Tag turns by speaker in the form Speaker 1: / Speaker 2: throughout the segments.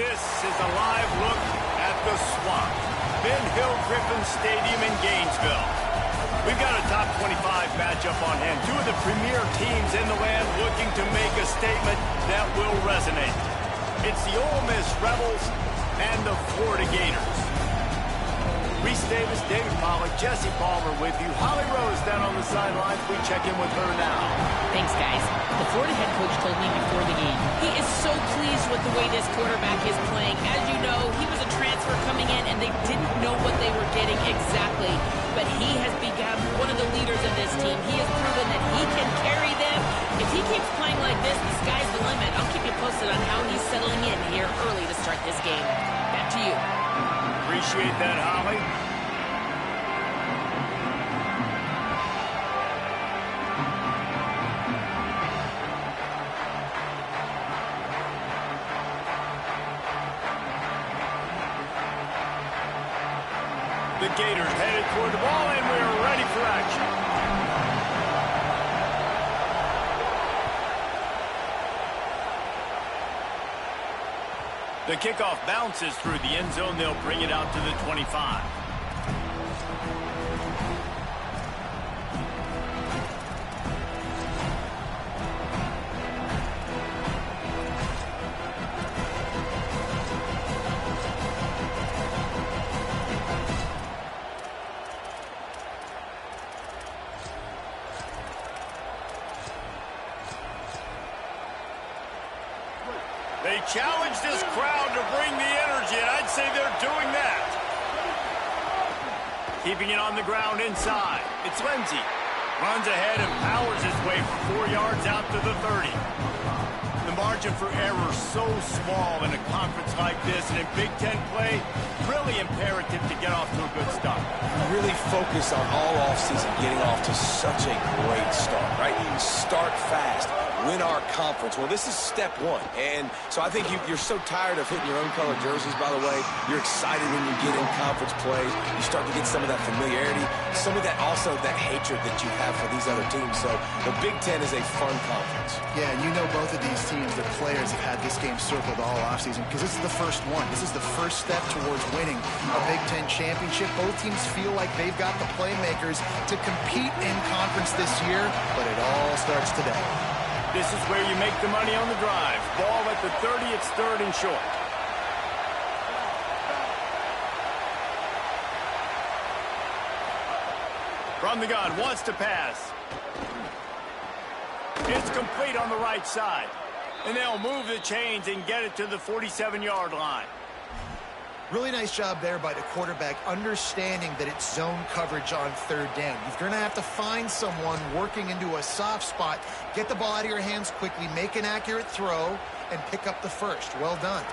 Speaker 1: This is a live look at the Swamp, Ben Hill Griffin Stadium in Gainesville. We've got a top 25 matchup on hand. Two of the premier teams in the land looking to make a statement that will resonate. It's the Ole Miss Rebels and the Florida Gators. Reese Davis, David Pollack, Jesse Palmer with you. Holly Rose down on the sidelines. We check in with her now.
Speaker 2: Thanks, guys. The Florida head coach told me before the game he is so pleased with the way this quarterback is playing. As you know, he was a transfer coming in, and they didn't know what they were getting exactly. But he has become one of the leaders of this team. He has proven that he can carry them. If he keeps playing like this, the sky's the limit. I'll keep you posted on how he's settling in here early to start this game. Back to you.
Speaker 1: Appreciate that, Holly. The Gators headed toward the ball, and we're ready for action. The kickoff bounces through the end zone. They'll bring it out to the 25. They challenge this crowd to bring the energy, and I'd say they're doing that. Keeping it on the ground inside. It's Lindsey. Runs ahead and powers his way for 4 yards out to the 30. The margin for error so small in a conference like this, and in Big Ten play, really imperative to get off to a good start.
Speaker 3: Really focus on all offseason getting off to such a great start, right? Start fast. Win our conference. Well, this is step one. And so I think you're so tired of hitting your own color jerseys, by the way. You're excited when you get in conference play. You start to get some of that familiarity, some of that also that hatred that you have for these other teams. So the Big Ten is a fun conference.
Speaker 4: Yeah, and you know both of these teams, their players have had this game circled all offseason because this is the first one. This is the first step towards winning a Big Ten championship. Both teams feel like they've got the playmakers to compete in conference this year, but it all starts today.
Speaker 1: This is where you make the money on the drive. Ball at the 30, it's third and short. From the gun, wants to pass. It's complete on the right side. And they'll move the chains and get it to the 47-yard line.
Speaker 4: Really nice job there by the quarterback, understanding that it's zone coverage on third down. You're going to have to find someone working into a soft spot, get the ball out of your hands quickly, make an accurate throw, and pick up the first. Well done.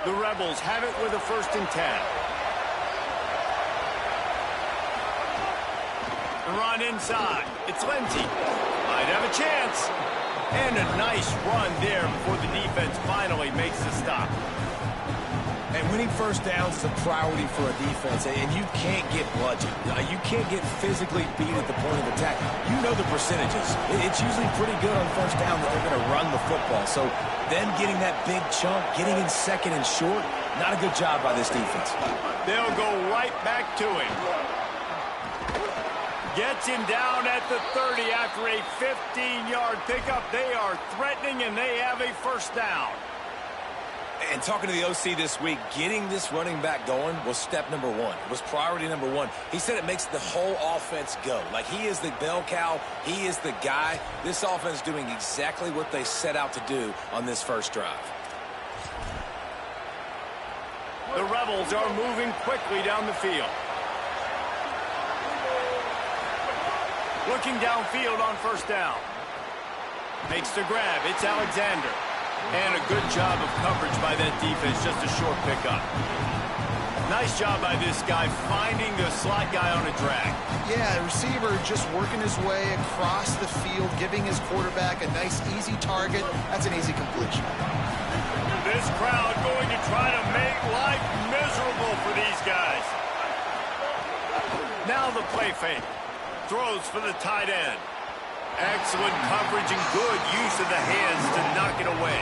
Speaker 1: The Rebels have it with a 1st and 10. The run inside. It's Lindsey. Might have a chance. And a nice run there before the defense finally makes the stop.
Speaker 3: And winning first downs is a priority for a defense, and you can't get bludgeoned. You can't get physically beat at the point of attack. You know the percentages. It's usually pretty good on first down that they're going to run the football. So then getting that big chunk, getting in second and short, not a good job by this defense.
Speaker 1: They'll go right back to him. Gets him down at the 30 after a 15-yard pickup. They are threatening, and they have a first down.
Speaker 3: And talking to the OC this week, getting this running back going was step number one. It was priority number one. He said it makes the whole offense go. Like, he is the bell cow. He is the guy. This offense is doing exactly what they set out to do on this first drive.
Speaker 1: The Rebels are moving quickly down the field. Looking downfield on first down. Makes the grab. It's Alexander. And a good job of coverage by that defense. Just a short pickup. Nice job by this guy finding the slot guy on a drag.
Speaker 4: Yeah, the receiver just working his way across the field, giving his quarterback a nice, easy target. That's an easy completion.
Speaker 1: This crowd going to try to make life miserable for these guys. Now the play fake. Throws for the tight end. Excellent coverage and good use of the hands to knock it away.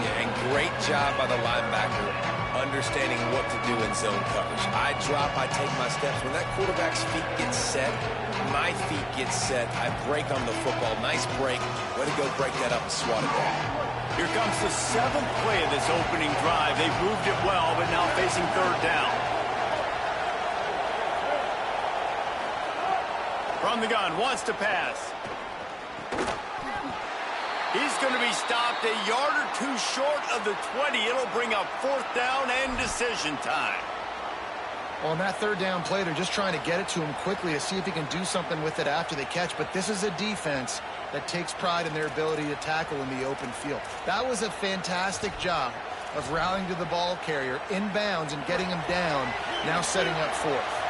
Speaker 3: Yeah, and great job by the linebacker understanding what to do in zone coverage. I drop, I take my steps. When that quarterback's feet get set, my feet get set, I break on the football. Nice break. Way to go break that up and swat it down.
Speaker 1: Here comes the 7th play of this opening drive. They've moved it well, but now facing 3rd down. From the gun, wants to pass. He's going to be stopped a yard or two short of the 20. It'll bring up 4th down and decision time.
Speaker 4: Well, on that 3rd down play, they're just trying to get it to him quickly to see if he can do something with it after the catch. But this is a defense that takes pride in their ability to tackle in the open field. That was a fantastic job of rallying to the ball carrier inbounds and getting him down, now setting up 4th.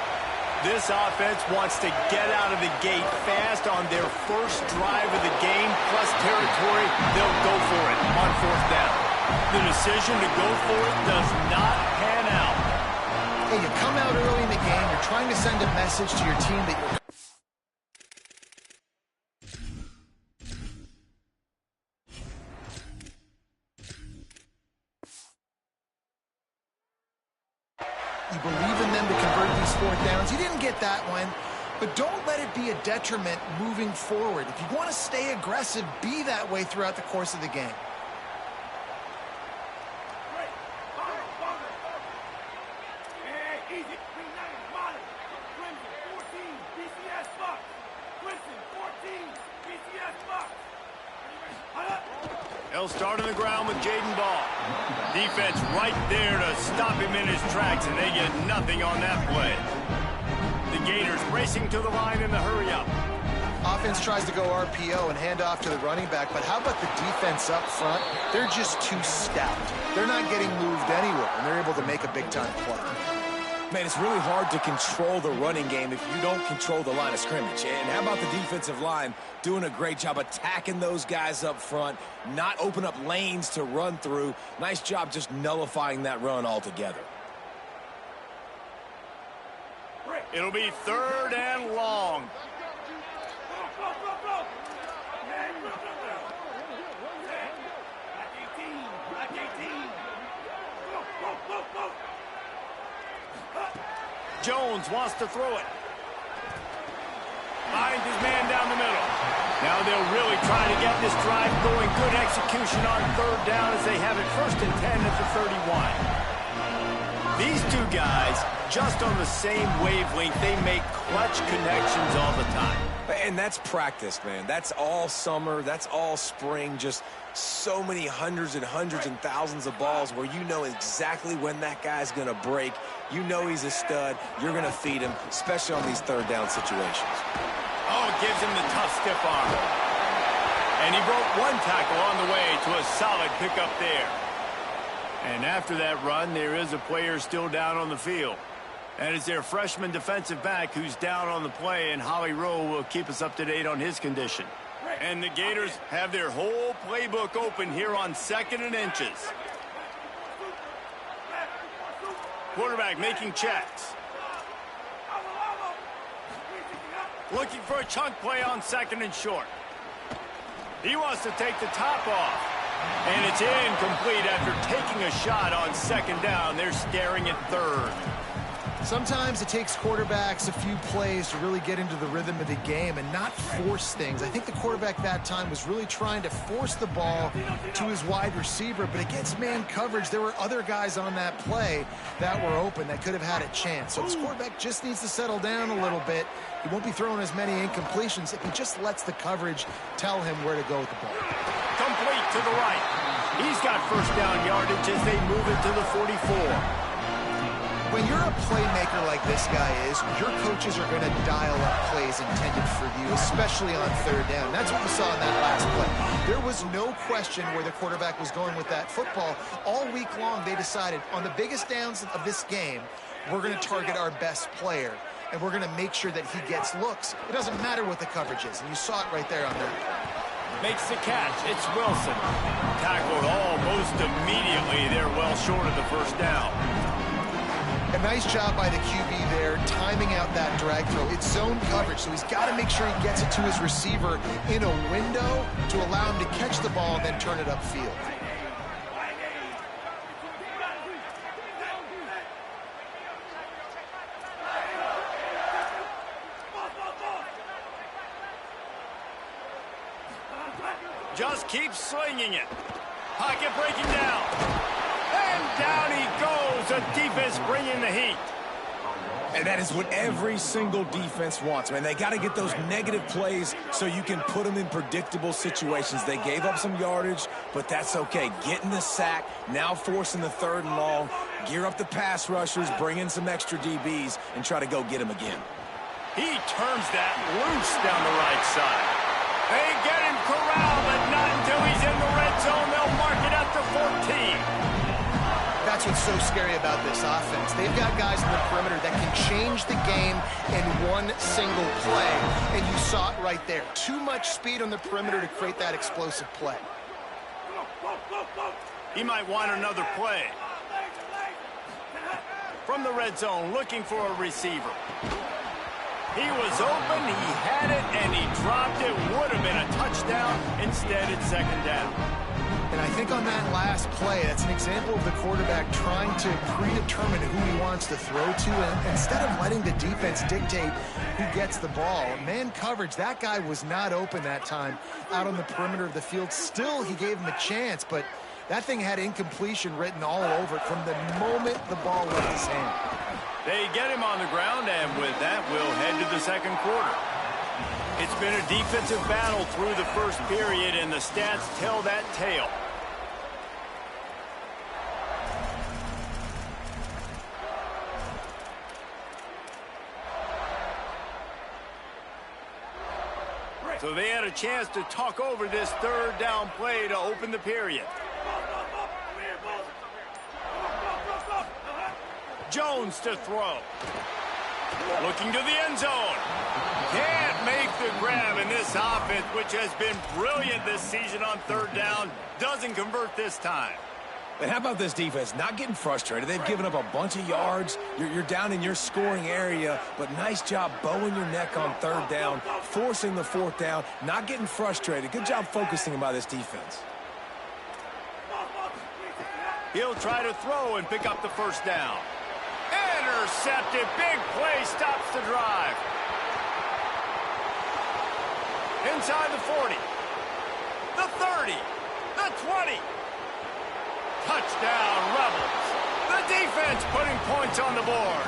Speaker 1: This offense wants to get out of the gate fast on their first drive of the game, plus territory. They'll go for it on 4th down. The decision to go for it does not pan out.
Speaker 4: Hey, you come out early in the game, you're trying to send a message to your team that you're... You believe in them to convert these 4th downs. You didn't get that one, but don't let it be a detriment moving forward. If you want to stay aggressive, be that way throughout the course of the game.
Speaker 1: They'll start on the ground with Jaden Ball. Defense right there to stop him in his tracks, and they get nothing on that play. The Gators racing to the line in the hurry-up.
Speaker 4: Offense tries to go RPO and hand off to the running back, but how about the defense up front? They're just too stout. They're not getting moved anywhere, and they're able to make a big-time play.
Speaker 3: Man, it's really hard to control the running game if you don't control the line of scrimmage. And how about the defensive line doing a great job attacking those guys up front, not open up lanes to run through. Nice job just nullifying that run altogether.
Speaker 1: It'll be 3rd and long. Jones wants to throw it. Finds his man down the middle. Now they'll really try to get this drive going. Good execution on 3rd down as they have it 1st and 10 at the 31. These two guys, just on the same wavelength, they make clutch connections all the time.
Speaker 3: And that's practice, man. That's all summer. That's all spring. Just so many hundreds and thousands of balls where you know exactly when that guy's going to break. You know he's a stud. You're going to feed him, especially on these 3rd down situations.
Speaker 1: Oh, it gives him the tough stiff arm. And he broke one tackle on the way to a solid pickup there. And after that run, there is a player still down on the field. And it's their freshman defensive back who's down on the play, and Holly Rowe will keep us up to date on his condition. And the Gators have their whole playbook open here on 2nd and inches. Quarterback making checks. Looking for a chunk play on 2nd and short. He wants to take the top off. And it's incomplete after taking a shot on 2nd down. They're staring at 3rd.
Speaker 4: Sometimes it takes quarterbacks a few plays to really get into the rhythm of the game and not force things. I think the quarterback that time was really trying to force the ball to his wide receiver, but against man coverage, there were other guys on that play that were open that could have had a chance. So this quarterback just needs to settle down a little bit. He won't be throwing as many incompletions if he just lets the coverage tell him where to go with the ball.
Speaker 1: Complete to the right. He's got 1st down yardage as they move it to the 44.
Speaker 4: When you're a playmaker like this guy is, your coaches are going to dial up plays intended for you, especially on 3rd down. That's what we saw in that last play. There was no question where the quarterback was going with that football. All week long, they decided on the biggest downs of this game, we're going to target our best player, and we're going to make sure that he gets looks. It doesn't matter what the coverage is, and you saw it right there on that play.
Speaker 1: Makes the catch. It's Wilson. Tackled almost immediately. They're well short of the 1st down.
Speaker 4: And nice job by the QB there, timing out that drag throw. It's zone coverage, so he's got to make sure he gets it to his receiver in a window to allow him to catch the ball and then turn it upfield.
Speaker 1: Just keep slinging it. Pocket breaking down. And down he goes. The defense bringing the heat.
Speaker 3: And that is what every single defense wants, man. They got to get those negative plays so you can put them in predictable situations. They gave up some yardage, but that's okay. Getting the sack, now forcing the 3rd and long. Gear up the pass rushers, bring in some extra DBs, and try to go get them again.
Speaker 1: He turns that loose down the right side. They get him corralled, but not until he's in the red zone. They'll mark it at the 14.
Speaker 4: That's what's so scary about this offense. They've got guys in the perimeter that can change the game in one single play, and you saw it right there. Too much speed on the perimeter to create that explosive play.
Speaker 1: He might want another play. From the red zone, looking for a receiver. He was open, he had it, and he dropped it. Would have been a touchdown. Instead, it's 2nd down.
Speaker 4: And I think on that last play, that's an example of the quarterback trying to predetermine who he wants to throw to, and instead of letting the defense dictate who gets the ball. Man coverage, that guy was not open that time out on the perimeter of the field. Still, he gave him a chance, but that thing had incompletion written all over it from the moment the ball left his hand.
Speaker 1: They get him on the ground, and with that, we'll head to the 2nd quarter. It's been a defensive battle through the 1st period, and the stats tell that tale. So they had a chance to talk over this 3rd down play to open the period. Jones to throw. Looking to the end zone. Can't make the grab, in this offense, which has been brilliant this season on 3rd down, doesn't convert this time.
Speaker 3: And how about this defense? Not getting frustrated. They've given up a bunch of yards. You're down in your scoring area, but nice job bowing your neck on 3rd down, forcing the 4th down, not getting frustrated. Good job focusing by this defense.
Speaker 1: He'll try to throw and pick up the 1st down. Intercepted. Big play stops the drive. Inside the 40. The 30. The 20. Touchdown, Rebels. The defense putting points on the board.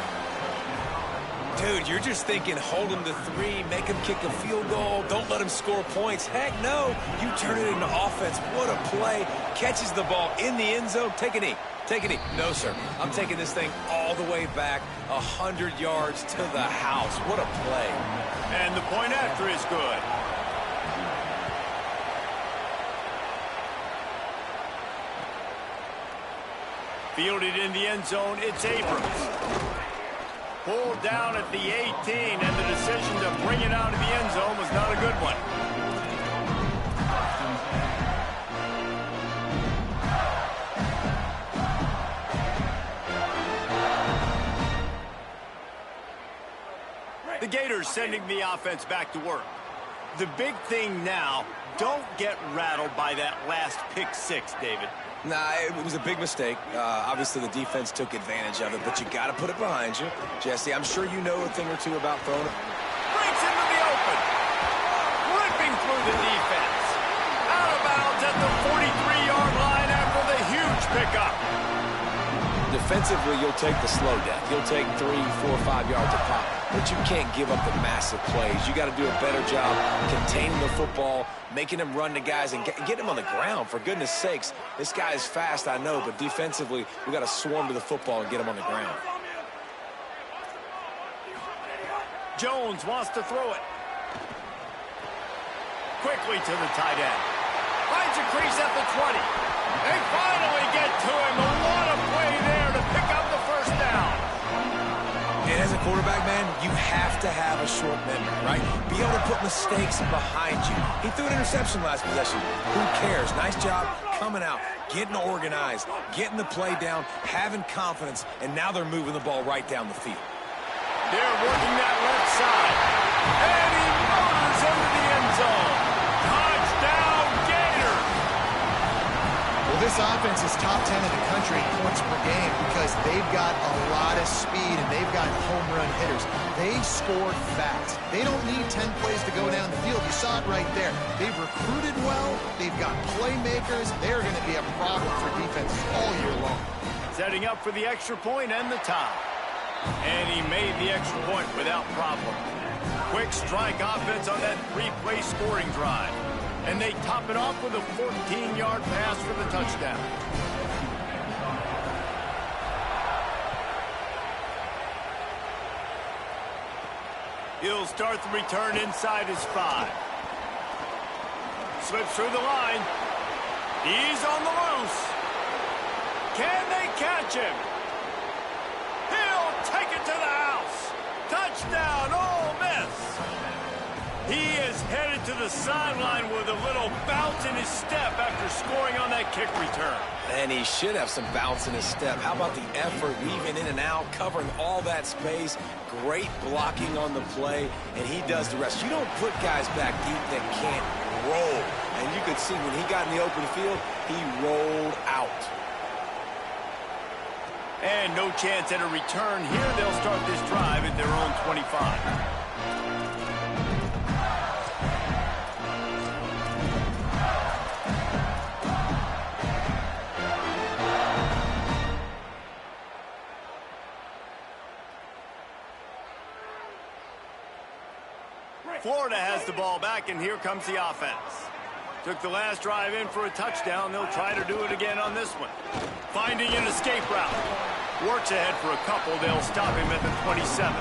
Speaker 3: Dude, you're just thinking hold him to 3, make him kick a field goal, don't let him score points. Heck no, you turn it into offense. What a play. Catches the ball in the end zone. Take a knee. Take a knee. No, sir. I'm taking this thing all the way back 100 yards to the house. What a play.
Speaker 1: And the point after is good. Fielded in the end zone, it's Abrams. Pulled down at the 18, and the decision to bring it out of the end zone was not a good one. The Gators sending the offense back to work. The big thing now, don't get rattled by that last pick 6, David.
Speaker 3: Nah, it was a big mistake. Obviously, the defense took advantage of it, but you got to put it behind you. Jesse, I'm sure you know a thing or two about throwing it.
Speaker 1: Breaks into the open. Ripping through the defense. Out of bounds at the 43-yard line after the huge pickup.
Speaker 3: Defensively, you'll take the slow down. You'll take 3, 4, 5 yards a pop, but you can't give up the massive plays. You got to do a better job containing the football, making him run to guys, and get him on the ground, for goodness sakes. This guy is fast, I know, but defensively, we got to swarm to the football and get him on the ground.
Speaker 1: Jones wants to throw it. Quickly to the tight end. Finds a crease at the 20. They finally get to him. What a play there to pick up the 1st down.
Speaker 3: And as a quarterback, man, you have to have a short memory, right? Be able to put mistakes behind you. He threw an interception last possession. Who cares? Nice job coming out, getting organized, getting the play down, having confidence, and now they're moving the ball right down the field.
Speaker 1: They're working that left side. And he motors into the end zone. Touchdown, Gators!
Speaker 4: Well, this offense is top 10 in the country in points per game because they've got a lot of speed and they've got home run hitters. They score fast. They don't need 10 plays to go down the field. You saw it right there. They've recruited well. They've got playmakers. They're going to be a problem for defenses all year long.
Speaker 1: Setting up for the extra point and the tie. And he made the extra point without problem. Quick strike offense on that three-play scoring drive. And they top it off with a 14-yard pass for the touchdown. He'll start the return inside his 5. Slips through the line. He's on the loose. Can they catch him? He'll take it to the house. Touchdown, Ole Miss. He is headed to the sideline with a little bounce in his step after scoring on that kick return.
Speaker 3: And he should have some bounce in his step. How about the effort, weaving in and out, covering all that space. Great blocking on the play, and he does the rest. You don't put guys back deep that can't roll. And you could see when he got in the open field, he rolled out.
Speaker 1: And no chance at a return here. They'll start this drive at their own 25. Florida has the ball back, and here comes the offense. Took the last drive in for a touchdown. They'll try to do it again on this one. Finding an escape route. Works ahead for a couple. They'll stop him at the 27.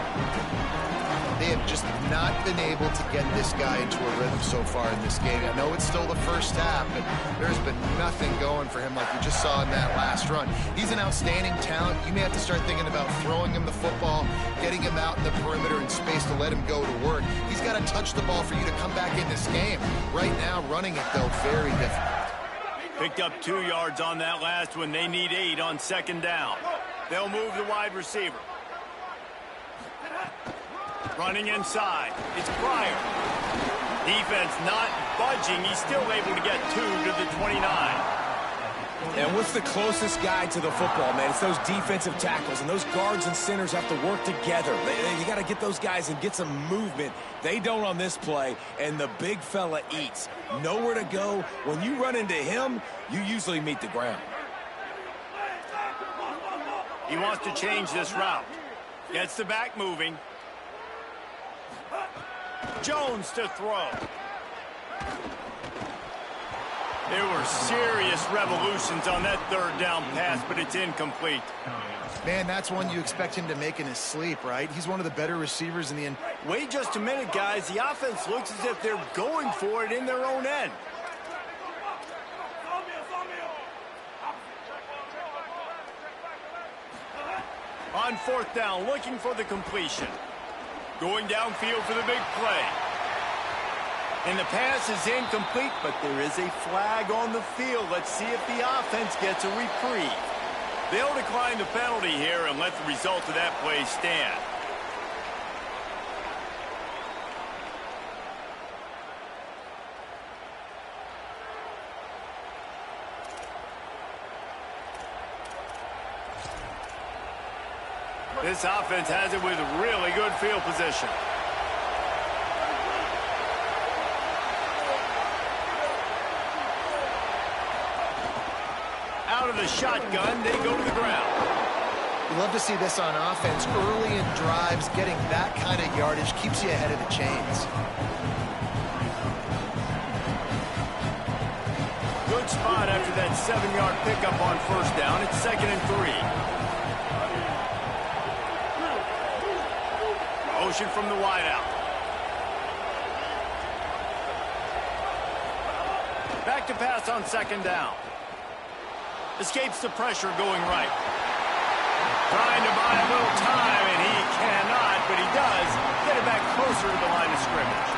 Speaker 4: They have just not been able to get this guy into a rhythm so far in this game. I know it's still the first half, but there's been nothing going for him like we just saw in that last run. He's an outstanding talent. You may have to start thinking about throwing him the football, getting him out in the perimeter in space to let him go to work. He's got to touch the ball for you to come back in this game. Right now, running it, though, very difficult.
Speaker 1: Picked up 2 yards on that last one. They need 8 on second down. They'll move the wide receiver. Running inside. It's Pryor. Defense not budging. He's still able to get 2 to the 29.
Speaker 3: And what's the closest guy to the football, man? It's those defensive tackles, and those guards and centers have to work together. You got to get those guys and get some movement. They don't on this play, and the big fella eats. Nowhere to go. When you run into him, you usually meet the ground.
Speaker 1: He wants to change this route. Gets the back moving. Jones to throw. There were serious revolutions on that third down pass, but it's incomplete.
Speaker 4: Man, that's one you expect him to make in his sleep, right? He's one of the better receivers in the end.
Speaker 1: Wait just a minute, guys. The offense looks as if they're going for it in their own end. On fourth down, looking for the completion. Going downfield for the big play. And the pass is incomplete, but there is a flag on the field. Let's see if the offense gets a reprieve. They'll decline the penalty here and let the result of that play stand. This offense has it with really good field position. Out of the shotgun, they go to the ground.
Speaker 4: You love to see this on offense. Early in drives, getting that kind of yardage keeps you ahead of the chains.
Speaker 1: Good spot after that 7-yard pickup on first down. It's 2nd and 3. Motion from the wideout. Back to pass on 2nd down. Escapes the pressure going right. Trying to buy a little time, and he cannot get it back closer to the line of scrimmage.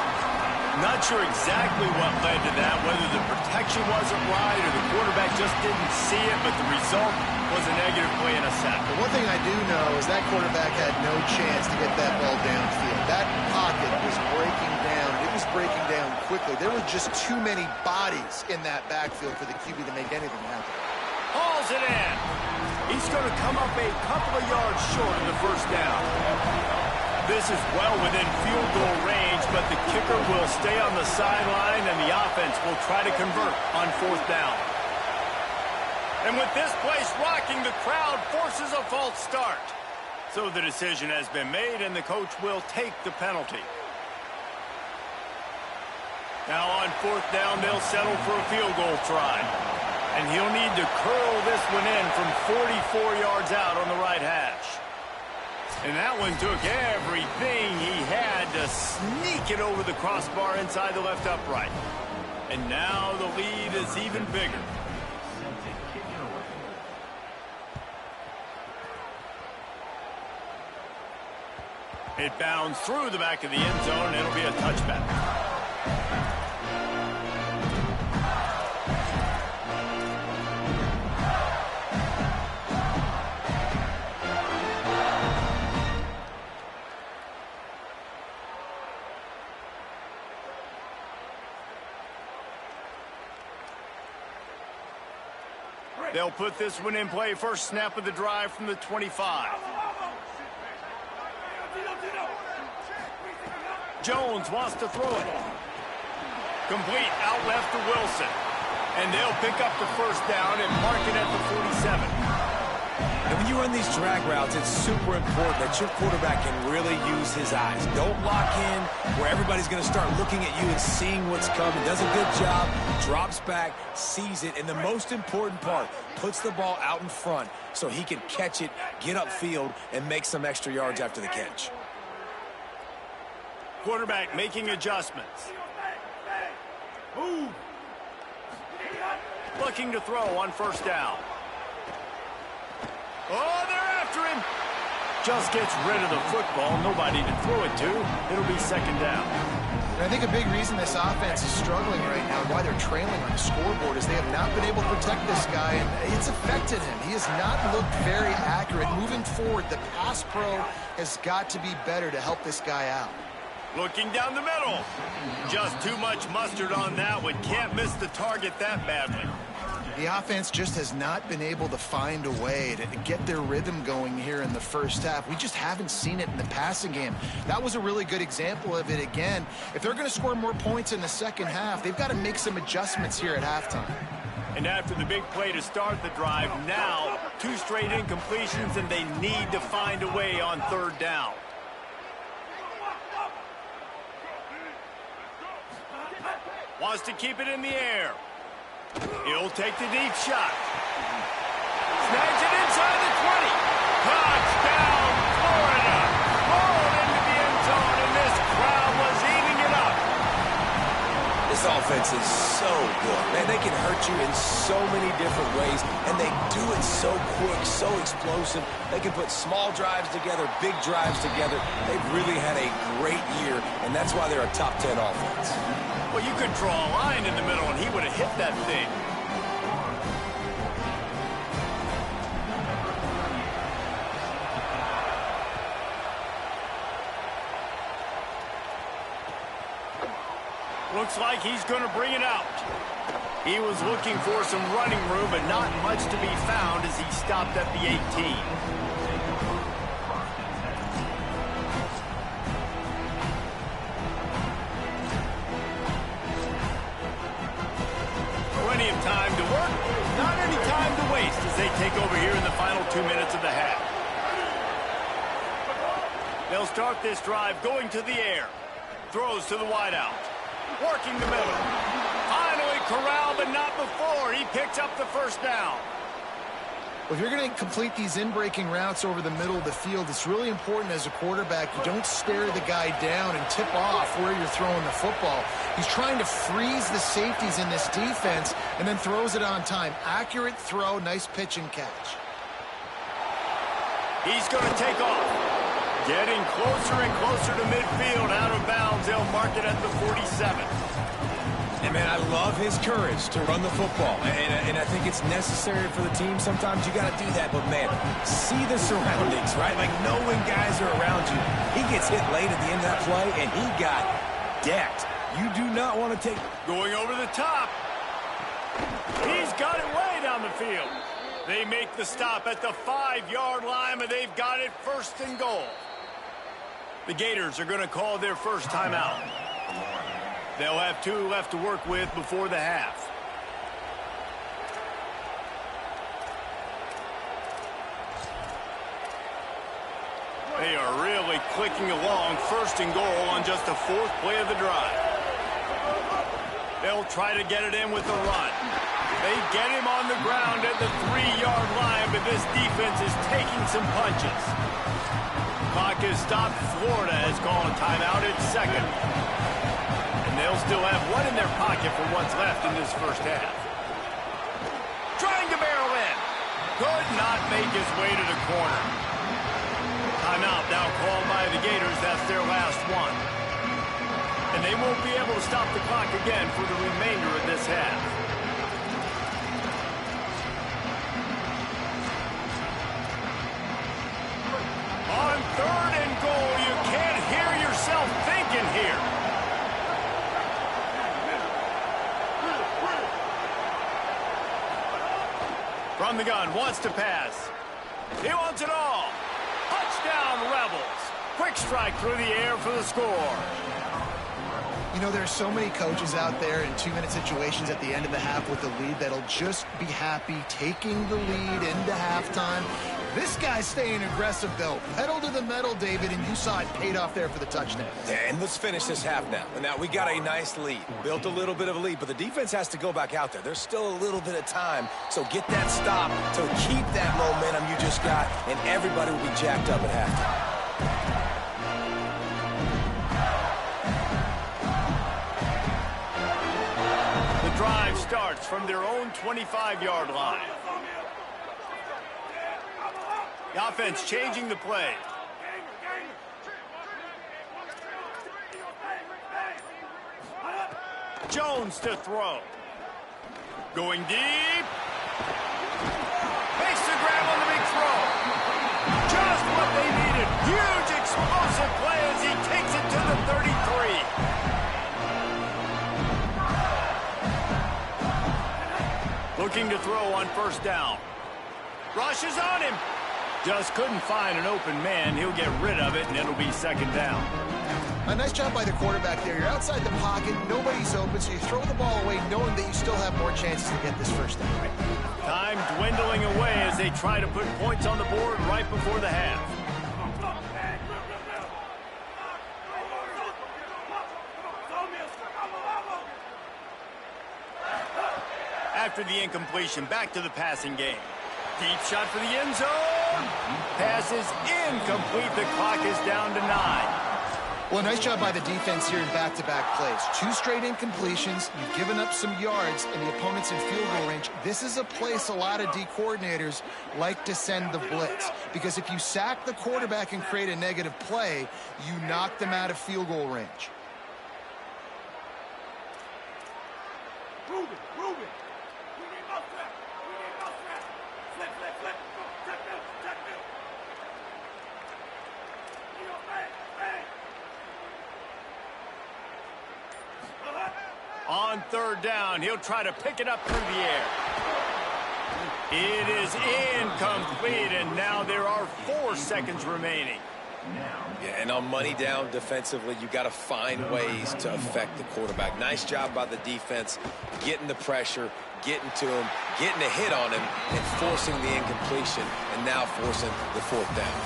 Speaker 1: Not sure exactly what led to that, whether the protection wasn't right or the quarterback just didn't see it, but the result was a negative play and a sack.
Speaker 4: But one thing I do know is that quarterback had no chance to get that ball downfield. That pocket was breaking down. It was breaking down quickly. There were just too many bodies in that backfield for the QB to make anything happen.
Speaker 1: Hauls it in. He's going to come up a couple of yards short of the first down. This is well within field goal range, but the kicker will stay on the sideline, and the offense will try to convert on fourth down. And with this place rocking, the crowd forces a false start. So the decision has been made, and the coach will take the penalty. Now on fourth down, they'll settle for a field goal try. And he'll need to curl this one in from 44 yards out on the right hash. And that one took everything he had to sneak it over the crossbar inside the left upright. And now the lead is even bigger. It bounds through the back of the end zone, and it'll be a touchback. They'll put this one in play. First snap of the drive from the 25. Jones wants to throw it. Complete out left to Wilson. And they'll pick up the first down and mark it at the 47.
Speaker 3: And when you run these drag routes, it's super important that your quarterback can really use his eyes. Don't lock in where everybody's going to start looking at you and seeing what's coming. Does a good job, drops back, sees it, and the most important part, puts the ball out in front so he can catch it, get upfield, and make some extra yards after the catch.
Speaker 1: Quarterback making adjustments. Move. Looking to throw on first down. Oh, they're after him. Just gets rid of the football. Nobody to throw it to. It'll be second down.
Speaker 4: And I think a big reason this offense is struggling right now and why they're trailing on the scoreboard is they have not been able to protect this guy, and it's affected him. He has not looked very accurate. Moving forward, the pass pro has got to be better to help this guy out.
Speaker 1: Looking down the middle. Just too much mustard on that one. Can't miss the target that badly.
Speaker 4: The offense just has not been able to find a way to get their rhythm going here in the first half. We just haven't seen it in the passing game. That was a really good example of it again. If they're going to score more points in the second half, they've got to make some adjustments here at halftime.
Speaker 1: And after the big play to start the drive, now 2 straight incompletions, and they need to find a way on third down. Wants to keep it in the air. He'll take the deep shot. Snags it inside the 20. Touchdown, Florida. Rolled into the end zone, and this crowd was eating it up.
Speaker 3: This offense is so good. Man, they can hurt you in so many different ways, and they do it so quick, so explosive. They can put small drives together, big drives together. They've really had a great year, and that's why they're a top 10 offense.
Speaker 1: Well, you could draw a line in the middle, and he would have hit that thing. Looks like he's going to bring it out. He was looking for some running room, but not much to be found as he stopped at the 18. Plenty of time to work, not any time to waste as they take over here in the final 2 minutes of the half. They'll start this drive going to the air. Throws to the wideout. Working the middle. Finally corralled, but not before. He picks up the first down.
Speaker 4: Well, if you're going to complete these in-breaking routes over the middle of the field, it's really important as a quarterback you don't stare the guy down and tip off where you're throwing the football. He's trying to freeze the safeties in this defense and then throws it on time. Accurate throw, nice pitch and catch.
Speaker 1: He's going to take off. Getting closer and closer to midfield, out of bounds. They'll mark it at the 47.
Speaker 3: And, man, I love his courage to run the football. And I think it's necessary for the team. Sometimes you got to do that. But, man, see the surroundings, right? Like, knowing guys are around you. He gets hit late at the end of that play, and he got decked. You do not want to take...
Speaker 1: Going over the top. He's got it way down the field. They make the stop at the 5-yard line, and they've got it 1st and goal. The Gators are going to call their first timeout. They'll have 2 left to work with before the half. They are really clicking along, 1st and goal on just the 4th play of the drive. They'll try to get it in with the run. They get him on the ground at the 3-yard line, but this defense is taking some punches. Clock is stopped. Florida has called a timeout at 2nd. And they'll still have 1 in their pocket for what's left in this first half. Trying to barrel in. Could not make his way to the corner. Timeout now called by the Gators. That's their last one. And they won't be able to stop the clock again for the remainder of this half. On 3rd and goal, you can't hear yourself thinking here. From the gun, wants to pass. He wants it all. Touchdown, Rebels. Quick strike through the air for the score.
Speaker 4: You know, there's so many coaches out there in 2-minute situations at the end of the half with the lead that'll just be happy taking the lead into halftime. This guy's staying aggressive, though. Pedal to the metal, David, and you saw it paid off there for the touchdown.
Speaker 3: Yeah, and let's finish this half now. And now we got a nice lead. Built a little bit of a lead, but the defense has to go back out there. There's still a little bit of time, so get that stop to keep that momentum you just got, and everybody will be jacked up at halftime.
Speaker 1: The drive starts from their own 25-yard line. The offense changing the play. Jones to throw. Going deep. Makes the grab on the big throw. Just what they needed. Huge explosive play as he takes it to the 33. Looking to throw on 1st down. Rushes on him. Just couldn't find an open man. He'll get rid of it, and it'll be 2nd down.
Speaker 4: A nice job by the quarterback there. You're outside the pocket. Nobody's open, so you throw the ball away knowing that you still have more chances to get this 1st down.
Speaker 1: Time dwindling away as they try to put points on the board right before the half. After the incompletion, back to the passing game. Deep shot for the end zone. Pass is incomplete. The clock is down to 9.
Speaker 4: Well, nice job by the defense here in back-to-back plays. 2 straight incompletions. You've given up some yards, and the opponent's in field goal range. This is a place a lot of D coordinators like to send the blitz, because if you sack the quarterback and create a negative play, you knock them out of field goal range.
Speaker 1: On 3rd down, he'll try to pick it up through the air. It is incomplete, and now there are 4 seconds remaining.
Speaker 3: Yeah, and on money down defensively, you got to find ways to affect the quarterback. Nice job by the defense, getting the pressure, getting to him, getting a hit on him, and forcing the incompletion, and now forcing the 4th down.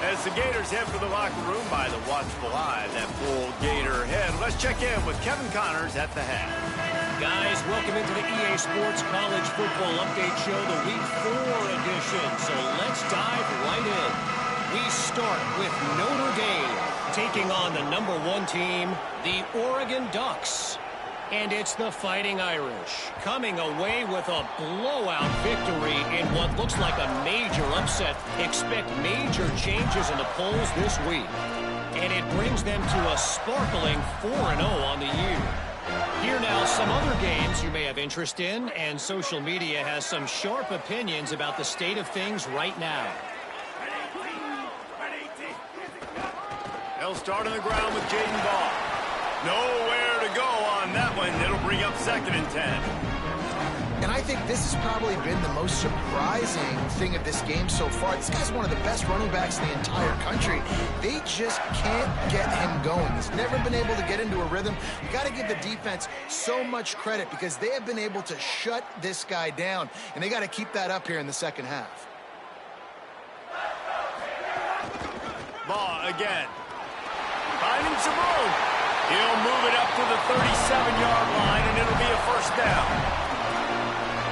Speaker 1: As the Gators head for the locker room by the watchful eye, that full Gator head. Let's check in with Kevin Connors at the half.
Speaker 5: Guys, welcome into the EA Sports College Football Update Show, the Week 4 edition. So let's dive right in. We start with Notre Dame taking on the #1 team, the Oregon Ducks. And it's the Fighting Irish coming away with a blowout victory in what looks like a major upset. Expect major changes in the polls this week. And it brings them to a sparkling 4-0 on the year. Here now, some other games you may have interest in, and social media has some sharp opinions about the state of things right now.
Speaker 1: They'll start on the ground with Jaden Ball. Nowhere to go on that one. It'll bring up 2nd and 10.
Speaker 4: And I think this has probably been the most surprising thing of this game so far. This guy's one of the best running backs in the entire country. They just can't get him going. He's never been able to get into a rhythm. You got to give the defense so much credit because they have been able to shut this guy down, and they got to keep that up here in the second half.
Speaker 1: Ball again. Finding some room. He'll move it up to the 37-yard line, and it'll be a 1st down.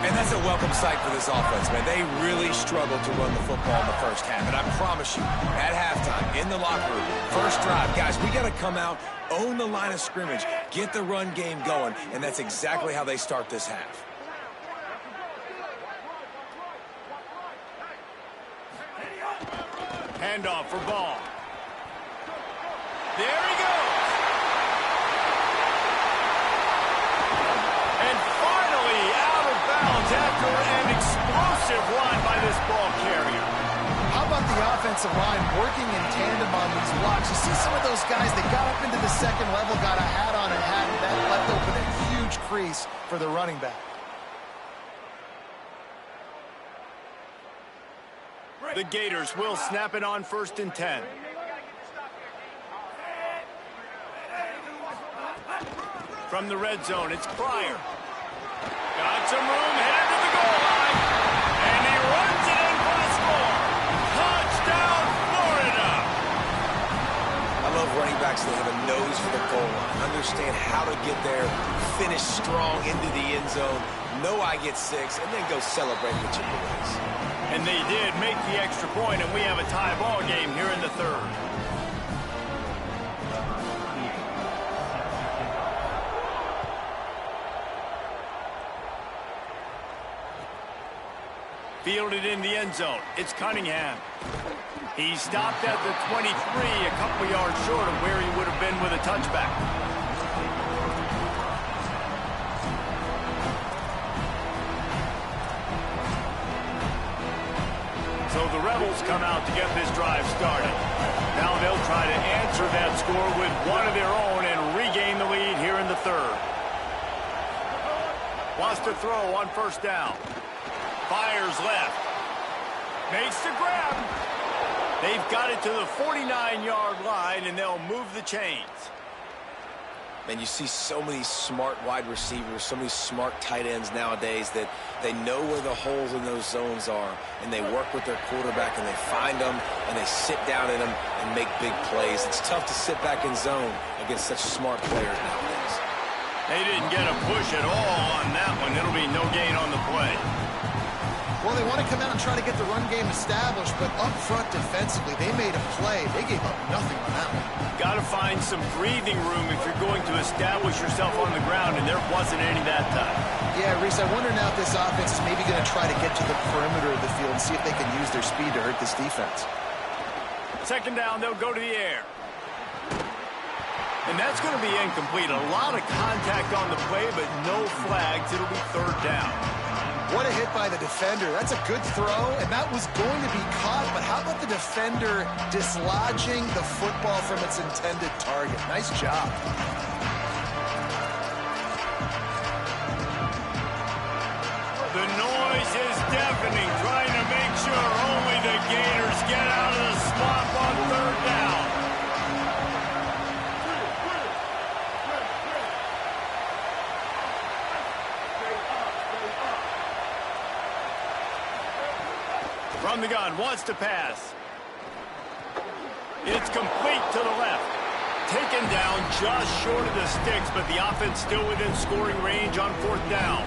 Speaker 3: And that's a welcome sight for this offense, man. They really struggled to run the football in the first half. And I promise you, at halftime, in the locker room, first drive, guys, we got to come out, own the line of scrimmage, get the run game going, and that's exactly how they start this half.
Speaker 1: Handoff for Ball. There he goes. And finally out of bounds after an explosive run by this ball carrier.
Speaker 4: How about the offensive line working in tandem on these blocks? You see some of those guys, they got up into the second level, got a hat on a hat, and that left open a huge crease for the running back.
Speaker 1: The Gators will snap it on 1st and 10. From the red zone, it's Pryor. Got some room, headed to the goal line. And he runs it in for the score. Touchdown, Florida.
Speaker 3: I love running backs that have a nose for the goal line. Understand how to get there, finish strong into the end zone, know I get 6, and then go celebrate with your boys.
Speaker 1: And they did make the extra point, and we have a tie ball game here in the 3rd. Fielded in the end zone. It's Cunningham. He stopped at the 23, a couple yards short of where he would have been with a touchback. So the Rebels come out to get this drive started. Now they'll try to answer that score with one of their own and regain the lead here in the 3rd. Wants to throw on 1st down. Fires left. Makes the grab. They've got it to the 49-yard line, and they'll move the chains.
Speaker 3: Man, you see so many smart wide receivers, so many smart tight ends nowadays that they know where the holes in those zones are, and they work with their quarterback, and they find them, and they sit down in them and make big plays. It's tough to sit back in zone against such smart players nowadays.
Speaker 1: They didn't get a push at all on that one. It'll be no gain on the play.
Speaker 4: Well, they want to come out and try to get the run game established, but up front defensively, they made a play. They gave up nothing on that one.
Speaker 1: Got to find some breathing room if you're going to establish yourself on the ground, and there wasn't any that time.
Speaker 4: Yeah, Reese, I wonder now if this offense is maybe going to try to get to the perimeter of the field and see if they can use their speed to hurt this defense.
Speaker 1: 2nd down, they'll go to the air. And that's going to be incomplete. A lot of contact on the play, but no flags. It'll be 3rd down.
Speaker 4: What a hit by the defender. That's a good throw, and that was going to be caught, but how about the defender dislodging the football from its intended target? Nice job.
Speaker 1: The noise is deafening, trying to make sure only the Gators get out of the swamp on 3rd down. From the gun, wants to pass. It's complete to the left. Taken down just short of the sticks, but the offense still within scoring range on 4th down.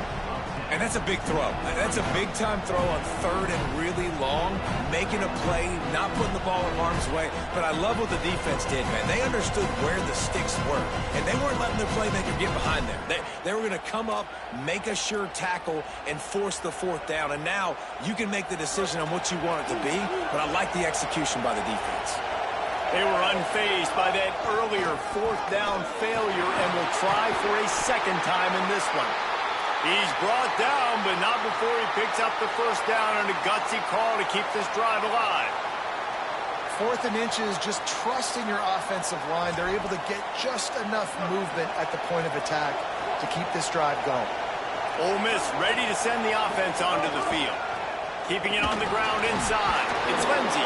Speaker 3: And that's a big throw. That's a big-time throw on third and really long, making a play, not putting the ball in harm's way. But I love what the defense did, man. They understood where the sticks were, and they weren't letting their playmaker get behind them. They were going to come up, make a sure tackle, and force the fourth down. And now you can make the decision on what you want it to be, but I like the execution by the defense.
Speaker 1: They were unfazed by that earlier fourth down failure and will try for a second time in this one. He's brought down, but not before he picks up the first down on a gutsy call to keep this drive alive.
Speaker 4: 4th and inches, just trusting your offensive line. They're able to get just enough movement at the point of attack to keep this drive going.
Speaker 1: Ole Miss ready to send the offense onto the field. Keeping it on the ground inside. It's Lindsey.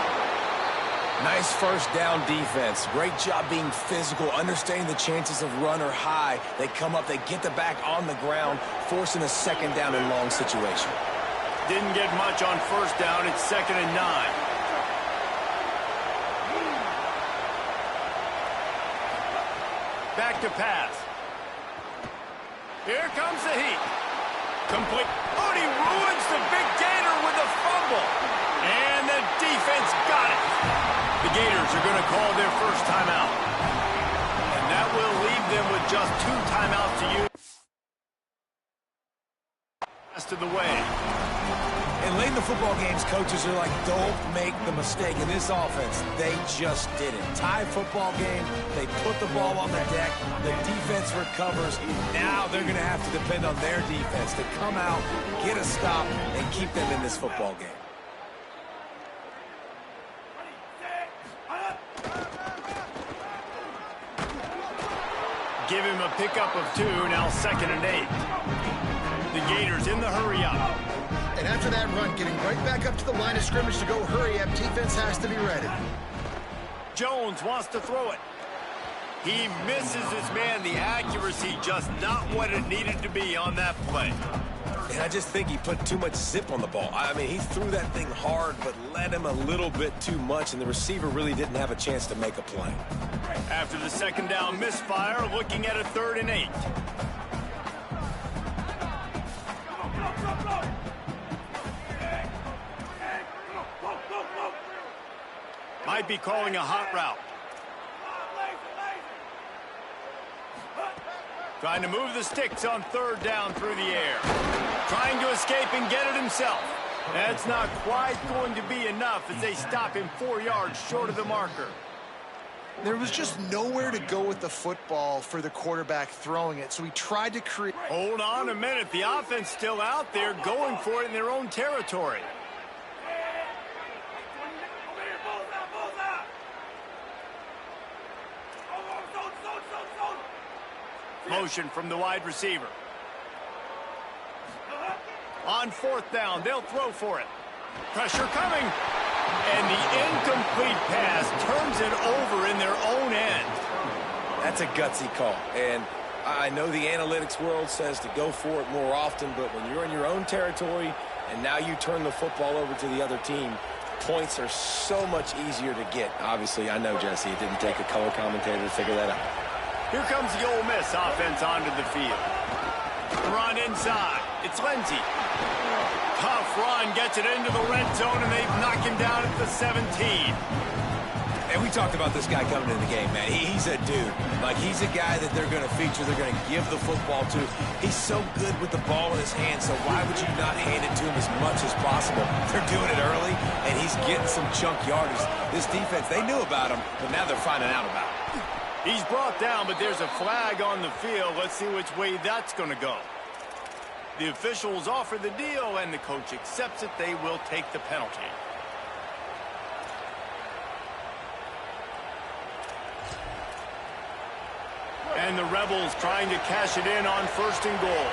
Speaker 3: Nice first down defense. Great job being physical, understanding the chances of run are high. They come up, they get the back on the ground, forcing a second down and long situation.
Speaker 1: Didn't get much on first down. It's 2nd and 9. Back to pass. Here comes the heat. Complete. Oh, he ruins the big Gator with a fumble. And the defense got it. The Gators are going to call their first timeout. And that will leave them with just 2 timeouts to use. Rest of the way.
Speaker 3: And late in the football games, coaches are like, don't make the mistake. In this offense, they just didn't. Tie football game, they put the ball on the deck, the defense recovers. Now they're going to have to depend on their defense to come out, get a stop, and keep them in this football game.
Speaker 1: Give him a pickup of 2, now 2nd and 8. The Gators in the hurry-up.
Speaker 4: And after that run, getting right back up to the line of scrimmage to go hurry up, defense has to be ready.
Speaker 1: Jones wants to throw it. He misses his man. The accuracy just not what it needed to be on that play.
Speaker 3: And I just think he put too much zip on the ball. I mean, he threw that thing hard, but led him a little bit too much, and the receiver really didn't have a chance to make a play.
Speaker 1: After the second down misfire, looking at a 3rd and 8. Might be calling a hot route. Trying to move the sticks on 3rd down through the air. Trying to escape and get it himself. That's not quite going to be enough as they stop him 4 yards short of the marker.
Speaker 4: There was just nowhere to go with the football for the quarterback throwing it, so he tried to create...
Speaker 1: Hold on a minute. The offense still out there going for it in their own territory. Motion from the wide receiver. On 4th down, they'll throw for it. Pressure coming. And the incomplete pass turns it over in their own end.
Speaker 3: That's a gutsy call. And I know the analytics world says to go for it more often, but when you're in your own territory and now you turn the football over to the other team, points are so much easier to get. Obviously, I know, Jesse, it didn't take a color commentator to figure that out.
Speaker 1: Here comes the Ole Miss offense onto the field. Run inside. It's Lindsey. Tough run, gets it into the red zone, and they've knocked him down at the 17.
Speaker 3: And we talked about this guy coming into the game, man. He's a dude. Like, he's a guy that they're going to feature, they're going to give the football to. He's so good with the ball in his hand, so why would you not hand it to him as much as possible? They're doing it early, and he's getting some chunk yardage. This defense, they knew about him, but now they're finding out about him.
Speaker 1: He's brought down, but there's a flag on the field. Let's see which way that's going to go. The officials offer the deal, and the coach accepts it. They will take the penalty. And the Rebels trying to cash it in on 1st and goal.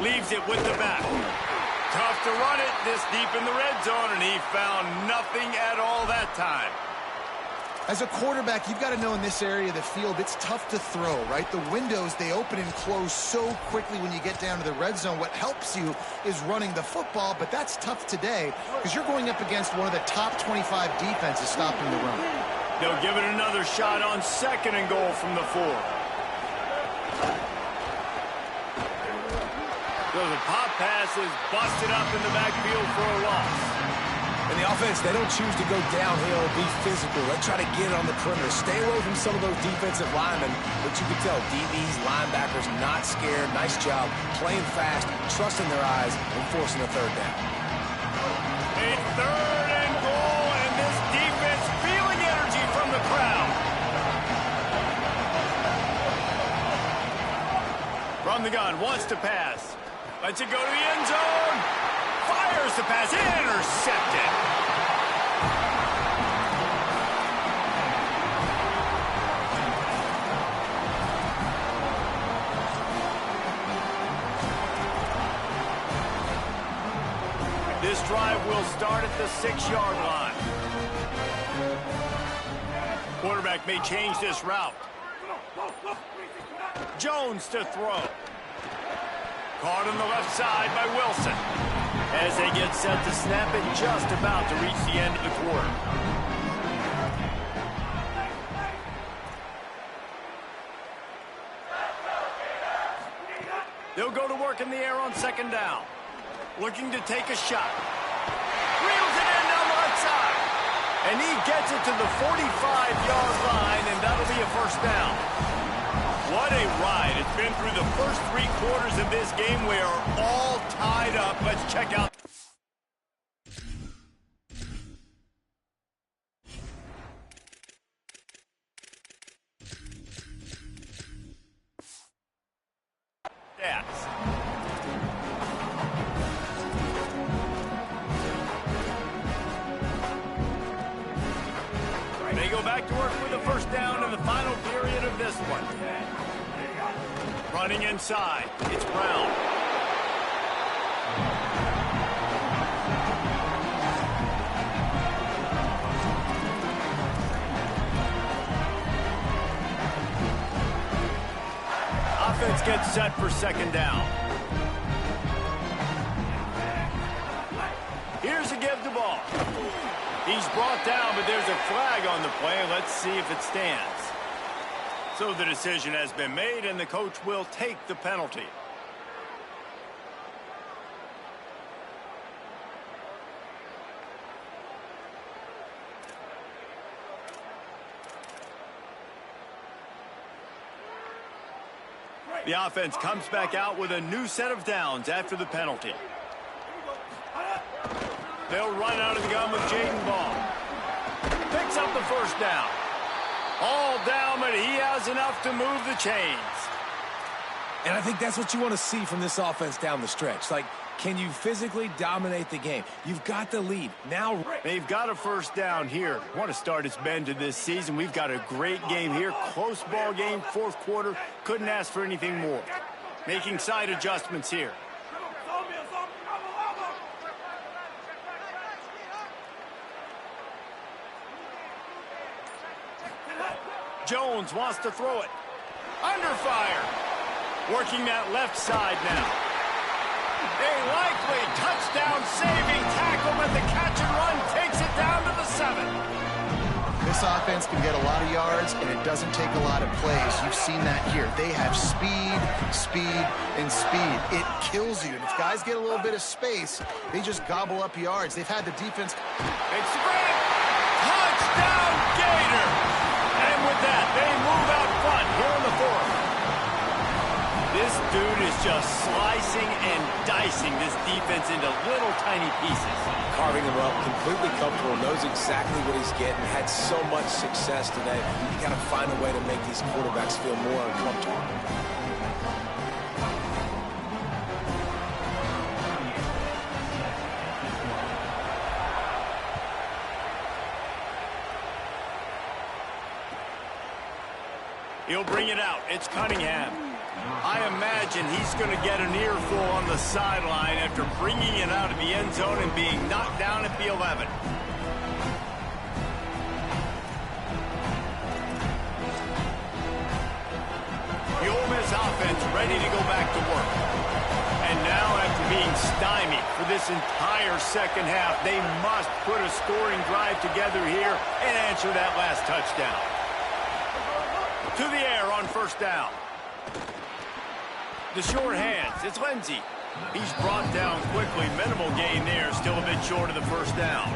Speaker 1: Leaves it with the back. Tough to run it this deep in the red zone, and he found nothing at all that time.
Speaker 4: As a quarterback, you've got to know in this area of the field, it's tough to throw, right? The windows, they open and close so quickly when you get down to the red zone. What helps you is running the football, but that's tough today because you're going up against one of the top 25 defenses stopping the run.
Speaker 1: They'll give it another shot on 2nd and goal from the 4. So the pop pass is busted up in the backfield for a loss.
Speaker 3: And the offense, they don't choose to go downhill, be physical. They try to get it on the perimeter, stay away from some of those defensive linemen. But you can tell DBs, linebackers, not scared. Nice job playing fast, trusting their eyes, and forcing a 3rd down.
Speaker 1: A 3rd and goal, and this defense feeling energy from the crowd. From the gun, wants to pass. Lets it go to the end zone. Fires the pass, intercepted. This drive will start at the 6-yard line. Quarterback may change this route. Jones to throw. Caught on the left side by Wilson. As they get set to snap it, just about to reach the end of the quarter. They'll go to work in the air on 2nd down. Looking to take a shot. Reels it in down the right side. And he gets it to the 45-yard line, and that'll be a 1st down. What a ride. It's been through the first 3 quarters of this game. We are all tied up. Let's check out. Stats. They go back to work with a 1st down in the final period of this one. Running inside, it's Brown. Offense gets set for 2nd down. Here's a give the ball. He's brought down, but there's a flag on the play. Let's see if it stands. So the decision has been made, and the coach will take the penalty. The offense comes back out with a new set of downs after the penalty. They'll run out of the gun with Jaden Ball. Picks up the 1st down. All down, but he has enough to move the chains.
Speaker 3: And I think that's what you want to see from this offense down the stretch. Like, can you physically dominate the game? You've got the lead. Now
Speaker 1: they've got a 1st down here. What a start it's been to this season. We've got a great game here. Close ball game, 4th quarter. Couldn't ask for anything more. Making side adjustments here. Jones wants to throw it. Under fire. Working that left side now. A likely touchdown-saving tackle, but the catch and run takes it down to the 7.
Speaker 4: This offense can get a lot of yards, and it doesn't take a lot of plays. You've seen that here. They have speed, speed, and speed. It kills you. And if guys get a little bit of space, they just gobble up yards. They've had the defense.
Speaker 1: It's spread. Touchdown, Gator. And with that, they move out front here in the 4th. This dude is just slicing and dicing this defense into little tiny pieces.
Speaker 3: Carving them up, completely comfortable, knows exactly what he's getting, had so much success today. You got to find a way to make these quarterbacks feel more uncomfortable.
Speaker 1: He'll bring it out. It's Cunningham. I imagine he's going to get an earful on the sideline after bringing it out of the end zone and being knocked down at the 11. The Ole Miss offense ready to go back to work. And now after being stymied for this entire second half. They must put a scoring drive together here and answer that last touchdown. To the air on first down. The short hands, it's Lindsey. He's brought down quickly. Minimal gain there, still a bit short of the first down.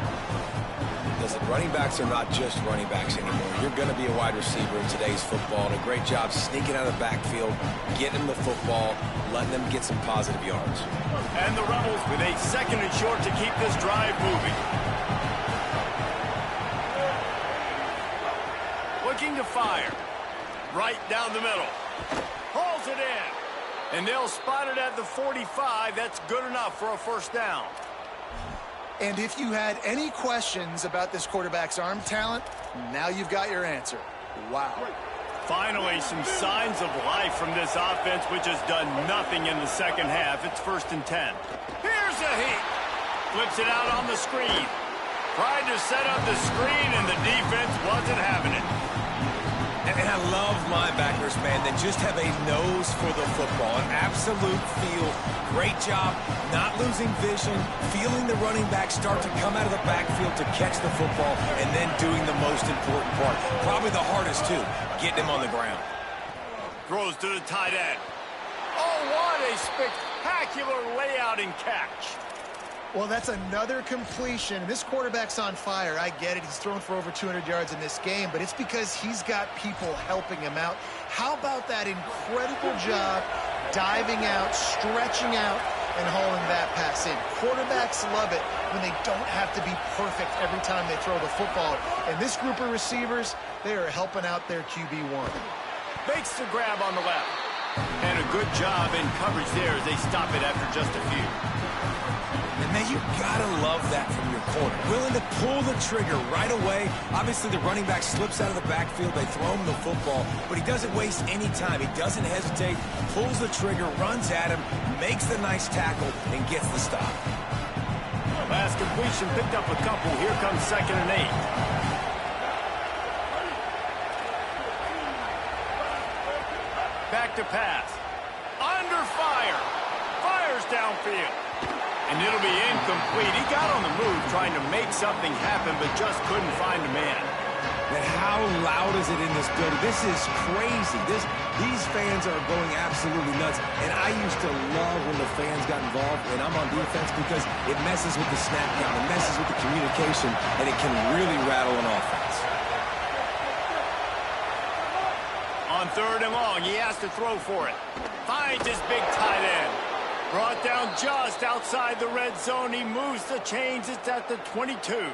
Speaker 3: Listen, running backs are not just running backs anymore. You're going to be a wide receiver in today's football. And a great job sneaking out of the backfield, getting the football, letting them get some positive yards.
Speaker 1: And the Rebels with a second and short to keep this drive moving. Looking to fire. Right down the middle. Hauls it in. And they'll spot it at the 45. That's good enough for a first down.
Speaker 4: And if you had any questions about this quarterback's arm talent, now you've got your answer. Wow.
Speaker 1: Finally, some signs of life from this offense, which has done nothing in the second half. It's 1st and 10. Here's a heat. Flips it out on the screen. Tried to set up the screen, and the defense wasn't having it.
Speaker 3: And I love linebackers, man, that just have a nose for the football, an absolute feel. Great job not losing vision, feeling the running back start to come out of the backfield to catch the football, and then doing the most important part. Probably the hardest, too, getting him on the ground.
Speaker 1: Throws to the tight end. Oh, what a spectacular layout and catch.
Speaker 4: Well, that's another completion. This quarterback's on fire. I get it. He's thrown for over 200 yards in this game, but it's because he's got people helping him out. How about that incredible job diving out, stretching out, and hauling that pass in? Quarterbacks love it when they don't have to be perfect every time they throw the football. And this group of receivers, they are helping out their QB1.
Speaker 1: Makes the grab on the left. And a good job in coverage there as they stop it after just a few.
Speaker 3: And, man, you gotta love that from your corner. Willing to pull the trigger right away. Obviously, the running back slips out of the backfield. They throw him the football, but he doesn't waste any time. He doesn't hesitate, pulls the trigger, runs at him, makes the nice tackle, and gets the stop.
Speaker 1: Last completion picked up a couple. Here comes 2nd and 8. Back to pass. Under fire. Fires downfield. And it'll be incomplete. He got on the move trying to make something happen, but just couldn't find a man.
Speaker 3: And how loud is it in this building? This is crazy. These fans are going absolutely nuts. And I used to love when the fans got involved when I'm on defense because it messes with the snap count, it messes with the communication, and it can really rattle an offense.
Speaker 1: On 3rd and long, he has to throw for it. Finds his big tight end. Brought down just outside the red zone. He moves the chains. It's at the 22.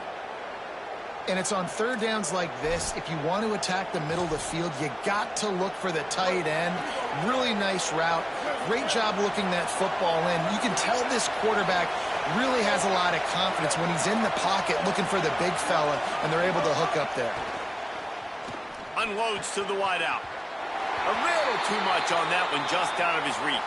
Speaker 4: And it's on 3rd downs like this. If you want to attack the middle of the field, you got to look for the tight end. Really nice route. Great job looking that football in. You can tell this quarterback really has a lot of confidence when he's in the pocket looking for the big fella, and they're able to hook up there.
Speaker 1: Unloads to the wideout. A little too much on that one, just out of his reach.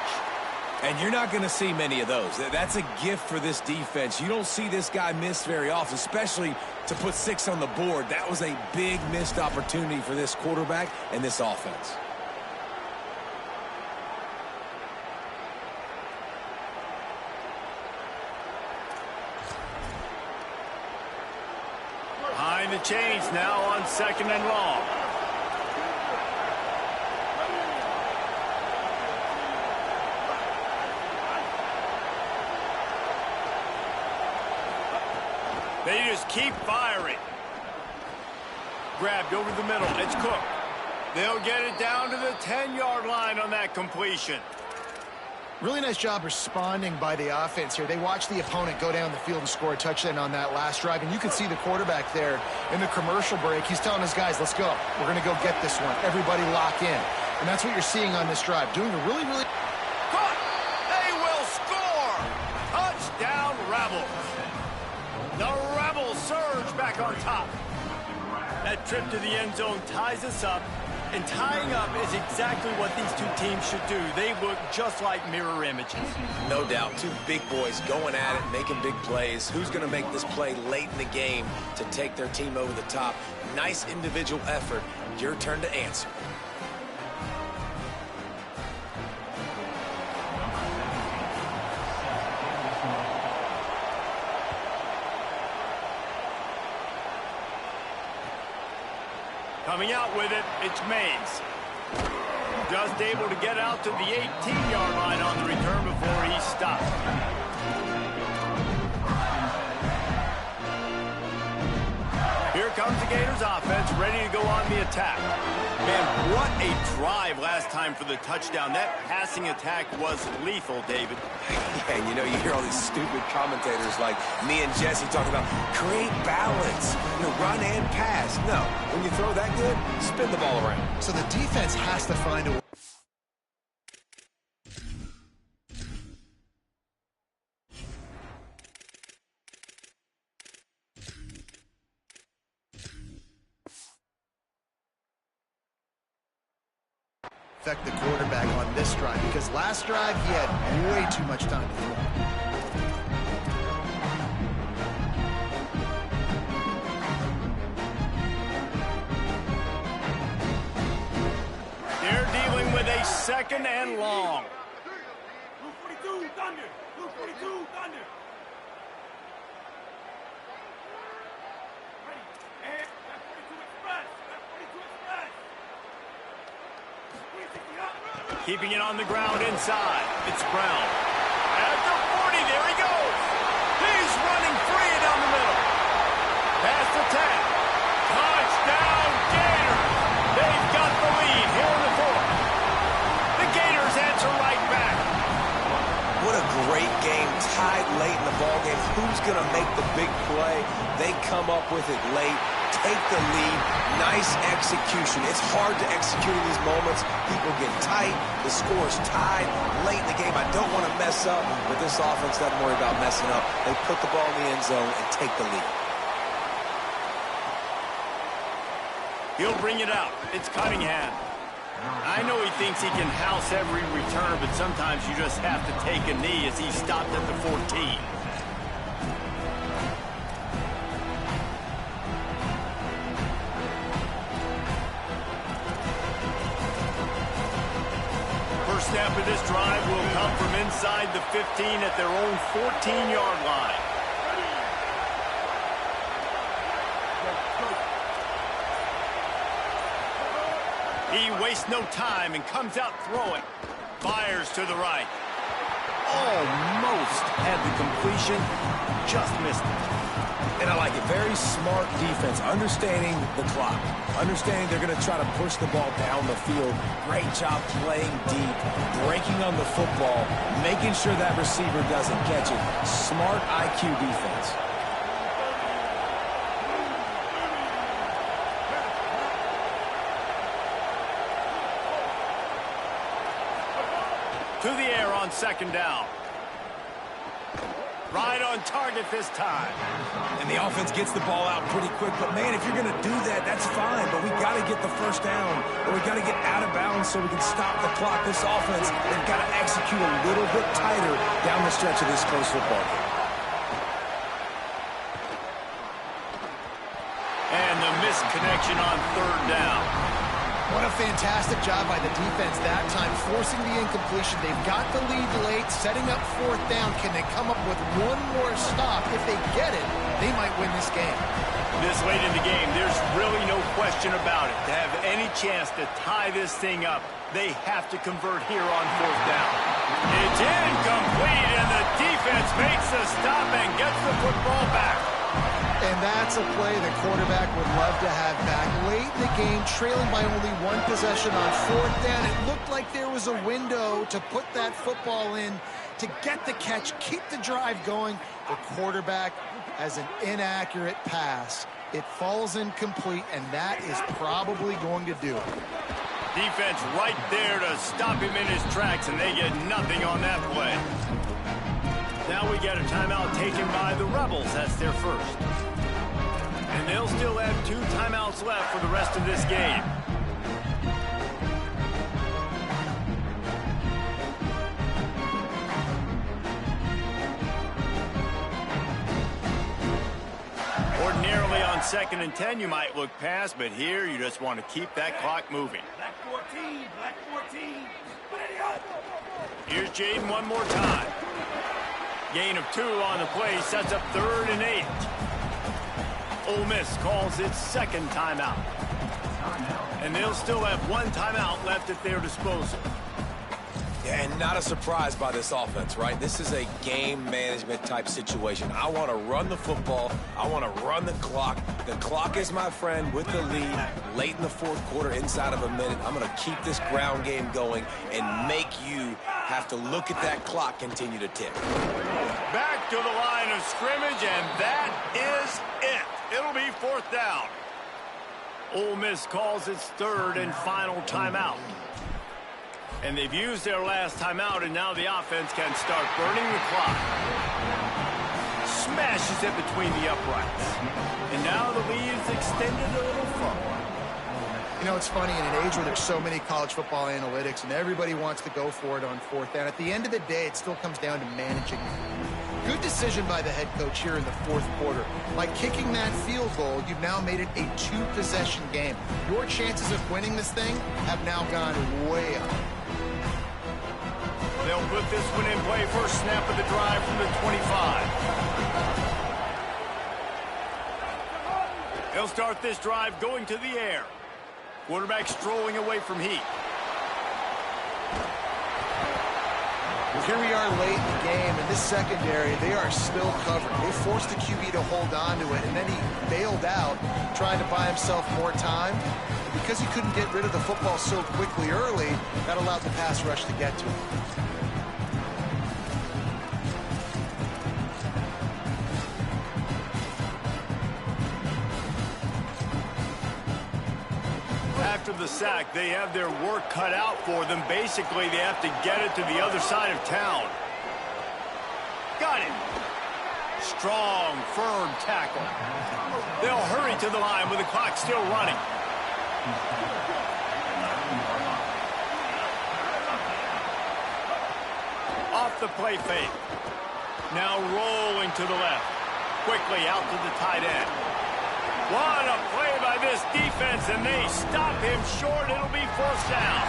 Speaker 3: And you're not going to see many of those. That's a gift for this defense. You don't see this guy miss very often, especially to put 6 on the board. That was a big missed opportunity for this quarterback and this offense.
Speaker 1: Behind the chains now on 2nd and long. They just keep firing. Grabbed over the middle. It's Cook. They'll get it down to the 10-yard line on that completion.
Speaker 4: Really nice job responding by the offense here. They watched the opponent go down the field and score a touchdown on that last drive, and you can see the quarterback there in the commercial break. He's telling his guys, let's go. We're going to go get this one. Everybody lock in. And that's what you're seeing on this drive. Doing a really...
Speaker 1: Caught! They will score! Touchdown, Rebels. The Rebels surge back on top. That trip to the end zone ties us up, and tying up is exactly what these two teams should do. They look just like mirror images.
Speaker 3: No doubt. Two big boys going at it, making big plays. Who's going to make this play late in the game to take their team over the top? Nice individual effort. Your turn to answer.
Speaker 1: Coming out with it, it's Mays. Just able to get out to the 18-yard line on the return before he stopped. Here comes the Gators offense, ready to go on the attack. Man, what a drive last time for the touchdown. That passing attack was lethal, David.
Speaker 3: Yeah, and you know, you hear all these stupid commentators like me and Jesse talking about create balance, run and pass. No, when you throw that good, spin the ball around.
Speaker 4: So the defense has to find a way. Affect the quarterback on this drive, because last drive he had way too much time to throw.
Speaker 1: They're dealing with a second and long.
Speaker 6: 242 Thunder. 242 Thunder. Ready. And left 42 Express. Left 42 Express.
Speaker 1: Keeping it on the ground inside. It's Brown. At the 40, there he goes. He's running free down the middle. Past the 10. Touchdown, Gators. They've got the lead here in the fourth. The Gators answer right back.
Speaker 3: What a great game, tied late in the ballgame. Who's going to make the big play? They come up with it late, take the lead. Nice execution. It's hard to execute in these moments. People get tight. The score's tied late in the game. I don't want to mess up, but this offense doesn't worry about messing up. They put the ball in the end zone and take the lead.
Speaker 1: He'll bring it out. It's Cunningham. I know he thinks he can house every return, but sometimes you just have to take a knee as he stopped at the 14. First snap of this drive will come from inside the 15 at their own 14-yard line. He wastes no time and comes out throwing. Fires to the right. Almost had the completion, just missed it.
Speaker 3: And I like it. Very smart defense, understanding the clock, understanding they're going to try to push the ball down the field. Great job playing deep, breaking on the football, making sure that receiver doesn't catch it. Smart IQ defense.
Speaker 1: To the air on second down. Right on target this time.
Speaker 3: And the offense gets the ball out pretty quick. But, man, if you're going to do that, that's fine. But we got to get the first down, or we got to get out of bounds so we can stop the clock. This offense, they've got to execute a little bit tighter down the stretch of this close football game.
Speaker 1: And the missed connection on third down.
Speaker 4: What a fantastic job by the defense that time, forcing the incompletion. They've got the lead late, setting up fourth down. Can they come up with one more stop? If they get it, they might win this game.
Speaker 1: This late in the game, there's really no question about it. To have any chance to tie this thing up, they have to convert here on fourth down. It's incomplete, and the defense makes the stop and gets the football back.
Speaker 4: And that's a play the quarterback would love to have back. Late in the game, trailing by only one possession on fourth down, it looked like there was a window to put that football in, to get the catch, keep the drive going. The quarterback has an inaccurate pass. It falls incomplete, and that is probably going to do it.
Speaker 1: Defense right there to stop him in his tracks, and they get nothing on that play. Now we get a timeout taken by the Rebels. That's their first. And they'll still have 2 timeouts left for the rest of this game. Ordinarily on 2nd and 10, you might look past, but here you just want to keep that clock moving.
Speaker 6: Black 14, Black 14.
Speaker 1: Here's Jaden one more time. Gain of 2 on the play, sets up 3rd and 8. Ole Miss calls its second timeout. And they'll still have one timeout left at their disposal.
Speaker 3: Yeah, and not a surprise by this offense, right? This is a game management type situation. I want to run the football. I want to run the clock. The clock is my friend with the lead late in the fourth quarter, inside of a minute. I'm going to keep this ground game going and make you have to look at that clock continue to tick.
Speaker 1: Back to the line of scrimmage, and that is it. It'll be fourth down. Ole Miss calls its third and final timeout. And they've used their last timeout, and now the offense can start burning the clock. Smashes it between the uprights. And now the lead is extended a little further.
Speaker 4: You know, it's funny, in an age where there's so many college football analytics and everybody wants to go for it on fourth down, at the end of the day, it still comes down to managing. Good decision by the head coach here in the fourth quarter. By kicking that field goal, you've now made it a two-possession game. Your chances of winning this thing have now gone way up.
Speaker 1: They'll put this one in play. First snap of the drive from the 25. They'll start this drive going to the air. Quarterback strolling away from heat.
Speaker 4: Well, here we are late in the game. In this secondary, they are still covered. They forced the QB to hold on to it, and then he bailed out, trying to buy himself more time. Because he couldn't get rid of the football so quickly early, that allowed the pass rush to get to him.
Speaker 1: After the sack, they have their work cut out for them. Basically, they have to get it to the other side of town. Got it. Strong, firm tackle. They'll hurry to the line with the clock still running. Off the play fake. Now rolling to the left. Quickly out to the tight end. What a play by this defense, and they stop him short. It'll be fourth down.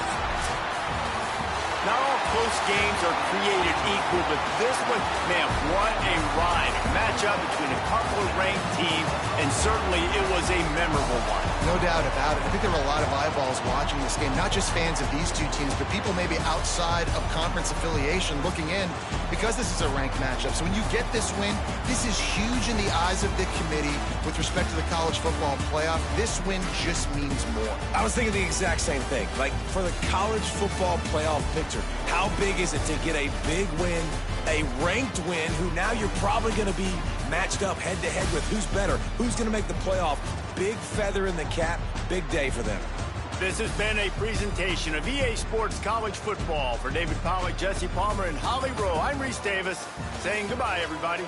Speaker 1: Not all close games are created equal, but this one, man, what a ride. A matchup between a couple of ranked teams, and certainly it was a memorable one.
Speaker 4: No doubt about it. I think there were a lot of eyeballs watching this game, not just fans of these two teams, but people maybe outside of conference affiliation looking in, because this is a ranked matchup. So when you get this win, this is huge in the eyes of the committee with respect to the college football playoff. This win just means more.
Speaker 3: I was thinking the exact same thing. Like, for the college football playoff picture, how big is it to get a big win, a ranked win, who now you're probably going to be matched up head-to-head with who's better, who's going to make the playoff. Big feather in the cap, big day for them.
Speaker 1: This has been a presentation of EA Sports College Football. For David Pollack, Jesse Palmer, and Holly Rowe, I'm Reese Davis saying goodbye, everybody.